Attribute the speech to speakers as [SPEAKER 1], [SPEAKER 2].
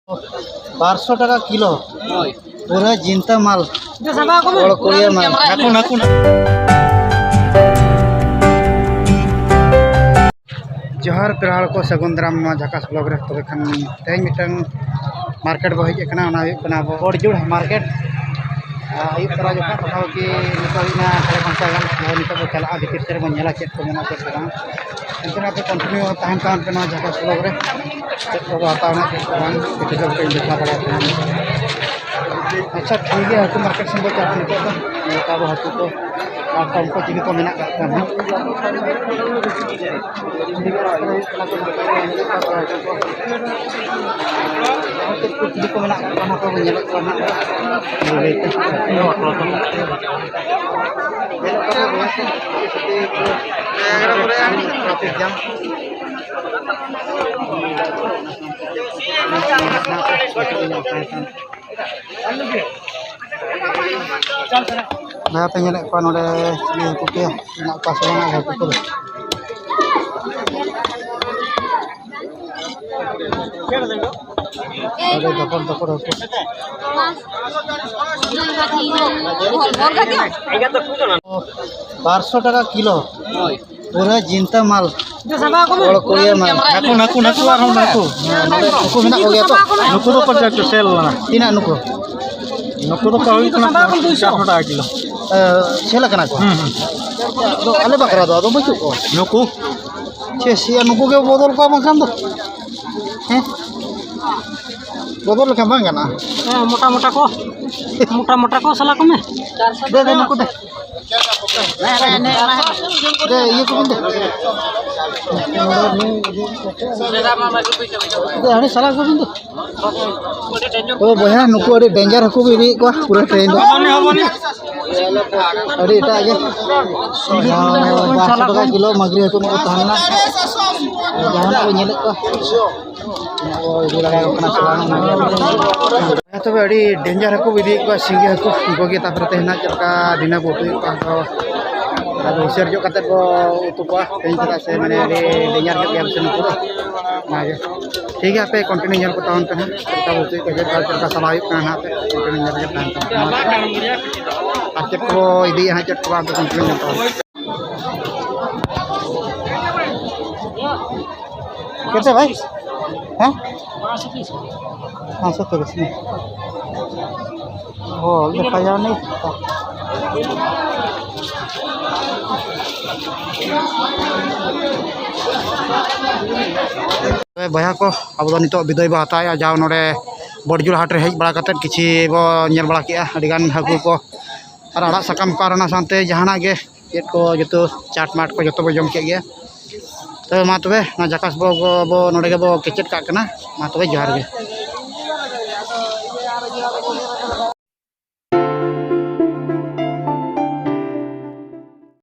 [SPEAKER 1] 1200 টাকা কিলো पूरा जिंता माल और कोरियर माल जोहार पेड़ को सगुन दाराम झाकास ब्लॉग रे तबे खान तेज मिटन मार्केट बो हज कना बड़जुड़ मार्केट आयुब तरा जो कथा कि नितना साढ़े घंटा गान नित बो चला भीतर से बन नेला चेक को मेना चेक बang इतना पे कंटिन्यू ताहन ताहन पे झाकास ब्लॉग रे चेक को हतावना चेक बang वीडियो को देखा बड़ा अच्छा ठीक है हाकू मार्केट से चला नित तो अब हाकू को कम को चिली को मेना चिली को मेना को nail traffic jam nah pengen lihat pan oleh sini kopi ya nak pas banget ya kopi ada tokor aku 1200 টাকা কিলো पूरा जिंता माल और courier mall naku menak ko ya to nuku do pa to sel na tina nuku do ka hoy kana 400 টাকা kilo sel kana ko do ale bakra do bacu ko nuku sia nuku ke bodol ko makan do bodol ka bang kana मोटा को साला को में दे नुकु दे दे ये को दे अरे साला को दे तो बया नुकु अरे डेंजर हकु भी को पूरा ट्रेन अरे एटा आगे 1200 টাকা किलो मगरी हकु को ताहना जहां को नेले को इदी लगा कना चलाना तबे अड़ी डेंजर हकु विधि को सिंगे हकु गोगे तापर तेना चलका दिना बोतु को अब उसेर जो कते को उतु को तेन कदा से माने अड़ी डेंजर के बियाम से नुकु नागे ठीक है पे कंटिन्यू नेल को तावन पे चलका बोतु को जे चलका सलाय काना पे कंटिन्यू नेल के तान आके को इदी यहां चट को कंटिन्यू नेल कैसे भाई हैं 500 terus nih. Oh, ini kayak nih. भैया को अब नित विदय बो हताया जाओ नोडे बड़जुड़ हाट रे हेज बड़ा कते किछि बो नेल बड़ा केआ अडिगान हाकु को और आड़ा साकाम को आरना सानते जहाना गे चेट को जतो चाट माट को जतो बो जम के गे तो मा तबे ना झाकास बो नोडे गे बो केचेट का कना मा तबे जोहार गे